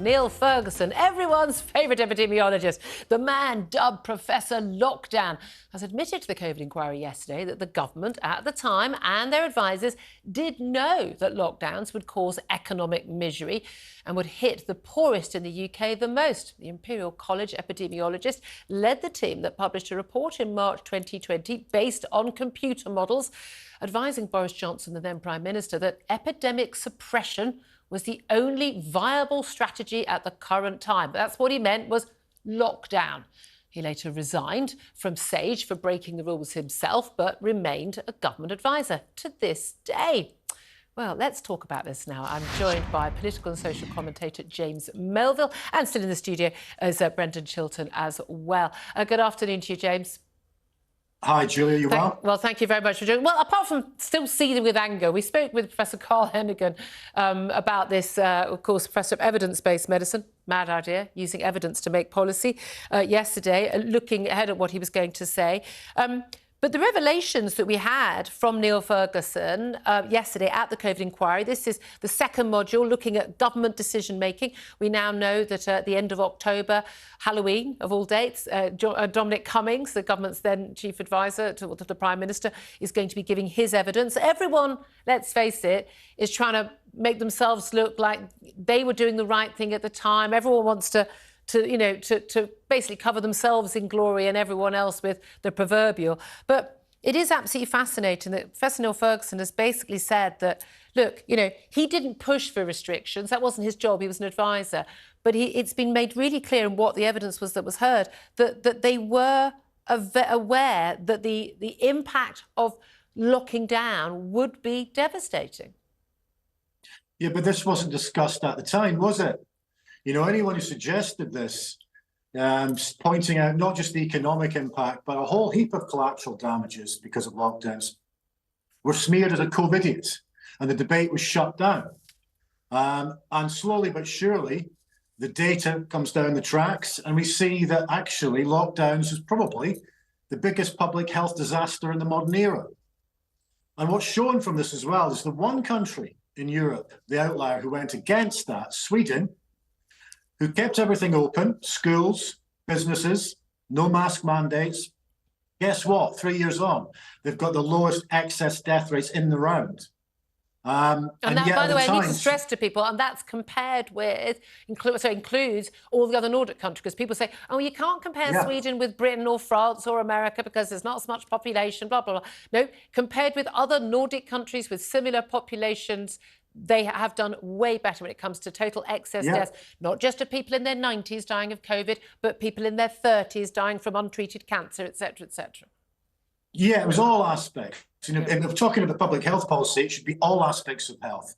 Neil Ferguson, everyone's favourite epidemiologist, the man dubbed Professor Lockdown, has admitted to the COVID inquiry yesterday that the government at the time and their advisers did know that lockdowns would cause economic misery and would hit the poorest in the UK the most. The Imperial College epidemiologist led the team that published a report in March 2020 based on computer models, advising Boris Johnson, the then Prime Minister, that epidemic suppression was the only viable strategy at the current time. That's what he meant was lockdown. He later resigned from SAGE for breaking the rules himself, but remained a government advisor to this day. Well, let's talk about this now. I'm joined by political and social commentator James Melville, and still in the studio is Brendan Chilton as well. Good afternoon to you, James. Hi, Julia, you well? Well, thank you very much for doing. Well, apart from still seething with anger, we spoke with Professor Carl Hennigan about this, of course, Professor of Evidence-Based Medicine, mad idea, using evidence to make policy, yesterday, looking ahead at what he was going to say. But the revelations that we had from Neil Ferguson yesterday at the COVID inquiry, this is the second module looking at government decision-making. We now know that at the end of October, Halloween of all dates, Dominic Cummings, the government's then chief advisor to the Prime Minister, is going to be giving his evidence. Everyone, let's face it, is trying to make themselves look like they were doing the right thing at the time. Everyone wants to basically cover themselves in glory and everyone else with the proverbial. But it is absolutely fascinating that Professor Neil Ferguson has basically said that, look, he didn't push for restrictions. That wasn't his job. He was an advisor. But it's been made really clear in what the evidence was that was heard, that they were aware that the impact of locking down would be devastating. Yeah, but this wasn't discussed at the time, was it? Anyone who suggested this, pointing out not just the economic impact, but a whole heap of collateral damages because of lockdowns, were smeared as a COVID idiot, and the debate was shut down. And slowly but surely, the data comes down the tracks, and we see that actually lockdowns is probably the biggest public health disaster in the modern era. And what's shown from this as well is the one country in Europe, the outlier who went against that, Sweden, who kept everything open, schools, businesses, no mask mandates. Guess what? 3 years on, they've got the lowest excess death rates in the round. And that, by the way, I need to stress to people, and that's compared with, includes all the other Nordic countries, because people say, oh, you can't compare Sweden with Britain or France or America because there's not as much population, blah, blah, blah. No, compared with other Nordic countries with similar populations, they have done way better when it comes to total excess deaths, not just of people in their 90s dying of COVID, but people in their 30s dying from untreated cancer, etc., etc. Yeah, it was all aspects. If we're talking about public health policy, it should be all aspects of health.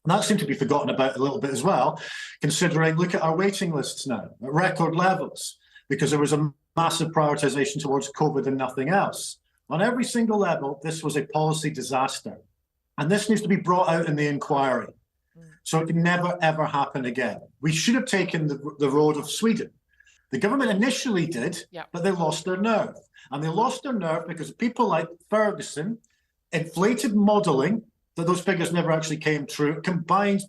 And that seemed to be forgotten about a little bit as well, considering, look at our waiting lists now, at record levels, because there was a massive prioritisation towards COVID and nothing else. On every single level, this was a policy disaster. And this needs to be brought out in the inquiry, so it can never, ever happen again. We should have taken the road of Sweden. The government initially did, but they lost their nerve. And they lost their nerve because people like Ferguson inflated modelling that those figures never actually came true, combined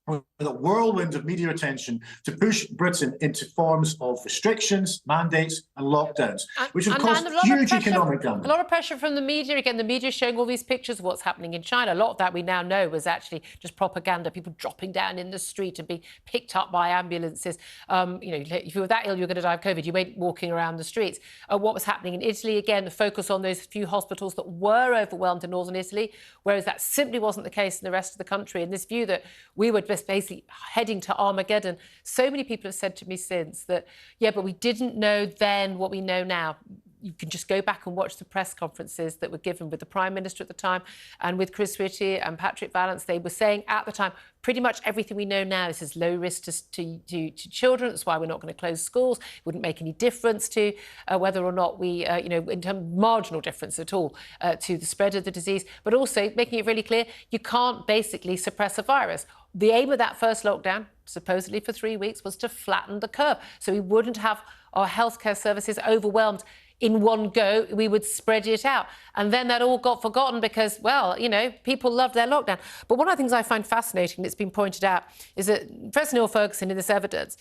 with a whirlwind of media attention to push Britain into forms of restrictions, mandates and lockdowns, which have caused huge economic damage. A lot of pressure from the media. Again, the media showing all these pictures of what's happening in China. A lot of that we now know was actually just propaganda, people dropping down in the street and being picked up by ambulances. If you were that ill, you were going to die of COVID. You weren't walking around the streets. What was happening in Italy, again, the focus on those few hospitals that were overwhelmed in northern Italy, whereas that simply wasn't the case in the rest of the country. And this view that we were just basically heading to Armageddon. So many people have said to me since that, yeah, but we didn't know then what we know now. You can just go back and watch the press conferences that were given with the Prime Minister at the time and with Chris Whitty and Patrick Vallance. They were saying at the time pretty much everything we know now. This is low risk to children. That's why we're not going to close schools. It wouldn't make any difference to whether or not we, in terms of marginal difference at all to the spread of the disease. But also making it really clear, you can't basically suppress a virus. The aim of that first lockdown, supposedly for 3 weeks, was to flatten the curve so we wouldn't have our healthcare services overwhelmed in one go, we would spread it out. And then that all got forgotten because, well, you know, people loved their lockdown. But one of the things I find fascinating that's been pointed out is that Prof Neil Ferguson, in this evidence,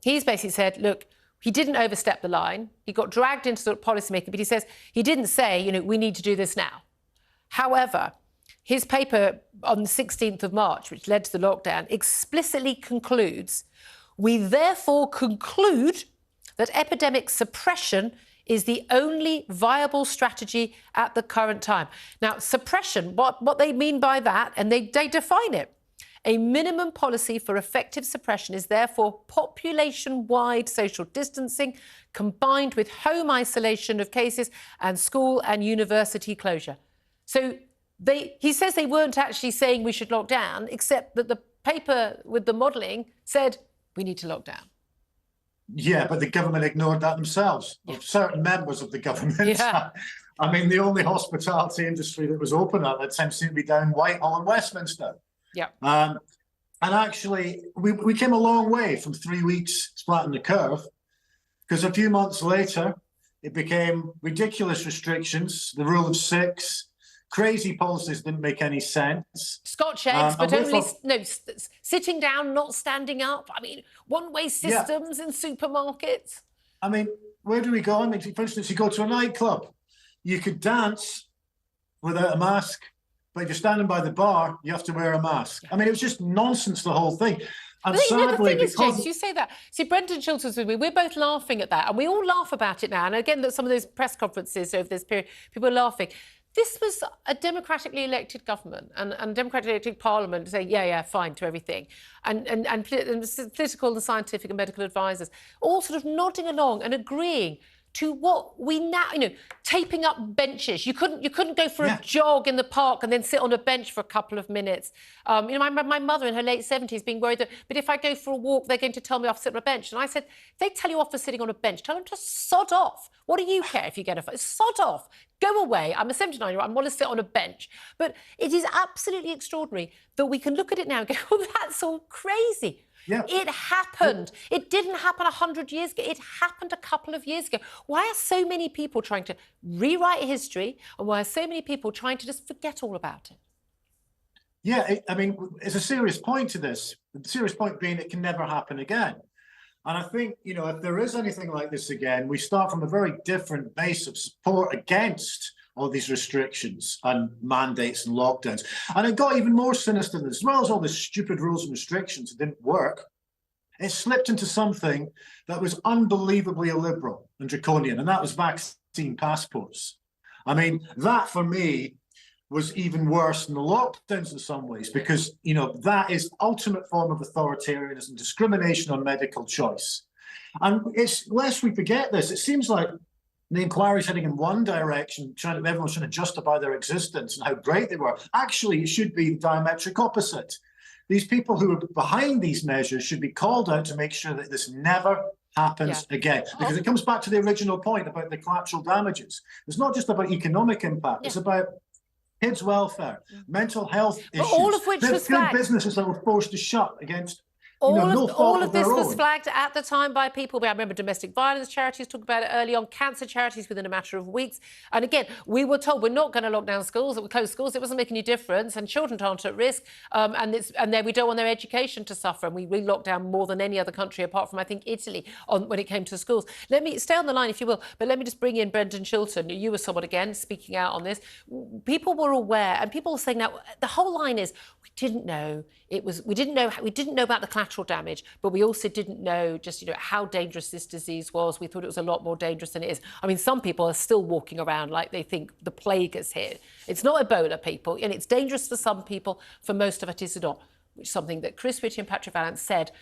he's basically said, look, he didn't overstep the line. He got dragged into sort of policymaking, but he says he didn't say, you know, we need to do this now. However, his paper on the 16th of March, which led to the lockdown, explicitly concludes, we therefore conclude that epidemic suppression is the only viable strategy at the current time. Now, suppression, what they mean by that, and they define it. A minimum policy for effective suppression is therefore population-wide social distancing combined with home isolation of cases and school and university closure. So he says they weren't actually saying we should lock down, except that the paper with the modelling said we need to lock down. Yeah, but the government ignored that themselves. Yeah. Certain members of the government. Yeah. I mean, the only hospitality industry that was open at that time seemed to be down Whitehall and Westminster. Yeah. And actually, we came a long way from 3 weeks flattening the curve, because a few months later, it became ridiculous restrictions, the rule of 6. Crazy policies didn't make any sense. Scotch eggs, but only sitting down, not standing up. I mean, one-way systems in supermarkets. I mean, where do we go? I mean, for instance, you go to a nightclub, you could dance without a mask, but if you're standing by the bar, you have to wear a mask. I mean, it was just nonsense, the whole thing. And sadly, the thing is, James, you say that. See, Brendan Chilton's with me. We're both laughing at that, and we all laugh about it now. And again, some of those press conferences over this period, people are laughing. This was a democratically elected government and democratically elected parliament saying, yeah, fine to everything. And political and scientific and medical advisors all sort of nodding along and agreeing to what we now, you know, taping up benches. You couldn't go for a jog in the park and then sit on a bench for a couple of minutes. You know, my mother in her late 70s being worried that, but if I go for a walk, they're going to tell me off to sit on a bench. And I said, if they tell you off for sitting on a bench, tell them to sod off. What do you care if you get a sod off? Go away. I'm a 79-year-old. I want to sit on a bench. But it is absolutely extraordinary that we can look at it now and go, oh, that's all crazy. Yeah. It happened. It didn't happen 100 years ago. It happened a couple of years ago. Why are so many people trying to rewrite history, and why are so many people trying to just forget all about it? Yeah, I mean, it's a serious point to this. The serious point being it can never happen again. And I think, you know, if there is anything like this again, we start from a very different base of support against all these restrictions and mandates and lockdowns. And it got even more sinister than this. As well as all the stupid rules and restrictions that didn't work, it slipped into something that was unbelievably illiberal and draconian, and that was vaccine passports. I mean, that for me was even worse than the lockdowns in some ways, because, you know, that is ultimate form of authoritarianism, discrimination on medical choice. And it's, lest we forget this, it seems like the inquiry's heading in one direction, everyone's trying to justify their existence and how great they were. Actually, it should be the diametric opposite. These people who are behind these measures should be called out to make sure that this never happens again. Because it comes back to the original point about the collateral damages. It's not just about economic impact, it's about kids' welfare, mental health issues. All of which was flagged. Businesses that were forced to shut against all of this was flagged at the time by people. I remember domestic violence charities talked about it early on, cancer charities within a matter of weeks. And again, we were told we're not going to lock down schools, that we close schools. It wasn't making any difference, and children aren't at risk. And then we don't want their education to suffer. And we locked down more than any other country, apart from, I think, Italy, when it came to schools. Let me stay on the line, if you will, but let me just bring in Brendan Chilton. You were someone, again, speaking out on this. People were aware, and people were saying now, the whole line is, we didn't know. We didn't know about the collateral damage, but we also didn't know just, you know, how dangerous this disease was. We thought it was a lot more dangerous than it is. I mean, some people are still walking around like they think the plague is here. It's not Ebola, people, and it's dangerous for some people. For most of it, it's not, which is something that Chris Whitty and Patrick Vallance said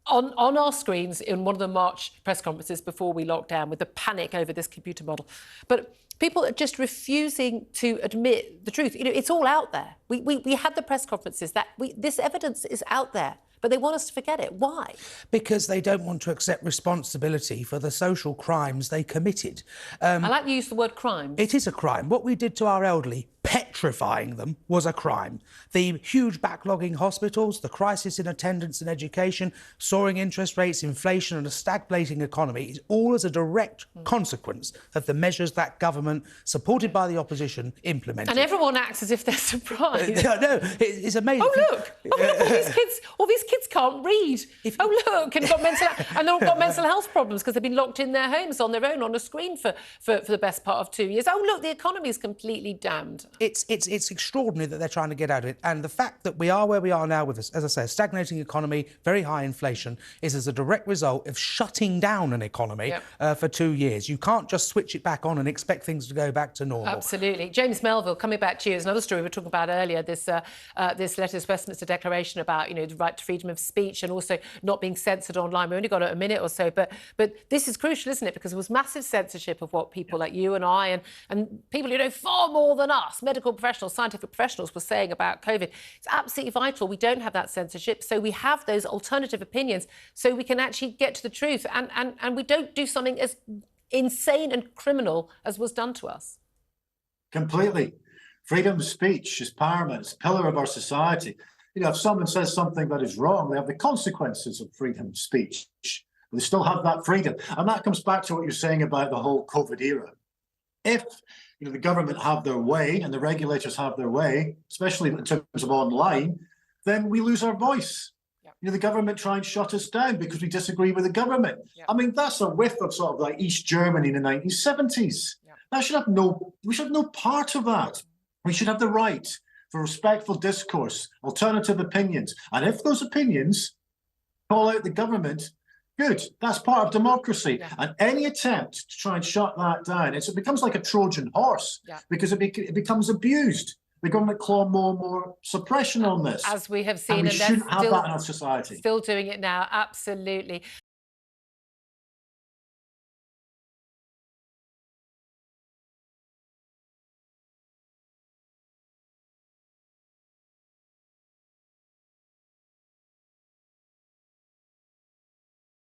on our screens in one of the March press conferences before we locked down, with the panic over this computer model. But people are just refusing to admit the truth. You know, it's all out there. We had the press conferences that this evidence is out there. but they want us to forget it. Why? Because they don't want to accept responsibility for the social crimes they committed. I like to use the word crime. It is a crime. What we did to our elderly, petrifying them, was a crime. The huge backlogging hospitals, the crisis in attendance and education, soaring interest rates, inflation and a stagnating economy is all as a direct consequence of the measures that government, supported by the opposition, implemented. And everyone acts as if they're surprised. No, it's amazing. Oh, look! Oh, look, all these kids can't read. Oh, look, and they've got mental health problems because they've been locked in their homes on their own on a screen for the best part of 2 years. Oh, look, the economy is completely damned. It's extraordinary that they're trying to get out of it. And the fact that we are where we are now with, as I say, a stagnating economy, very high inflation, is as a direct result of shutting down an economy for 2 years. You can't just switch it back on and expect things to go back to normal. Absolutely. James Melville, coming back to you, is another story we were talking about earlier, this letter, this Westminster Declaration about, you know, the right to freedom of speech and also not being censored online. We've only got a minute or so, but this is crucial, isn't it? Because there was massive censorship of what people like you and I and people who know far more than us, medical professionals, scientific professionals, were saying about COVID. It's absolutely vital we don't have that censorship, so we have those alternative opinions, so we can actually get to the truth, and we don't do something as insane and criminal as was done to us. Completely. Freedom of speech is paramount. It's a pillar of our society. You know, if someone says something that is wrong, they have the consequences of freedom of speech. They still have that freedom. And that comes back to what you're saying about the whole COVID era. If, you know, the government have their way and the regulators have their way, especially in terms of online, then we lose our voice. You know, the government try and shut us down because we disagree with the government. I mean, that's a whiff of sort of like East Germany in the 1970s. That should have we should have no part of that. We should have the right for respectful discourse, alternative opinions. And if those opinions call out the government, good, that's part of democracy. And any attempt to try and shut that down, it becomes like a Trojan horse because it becomes abused. The government claw more and more suppression on this. As we have seen, and we shouldn't have that in our society. Still doing it now, absolutely.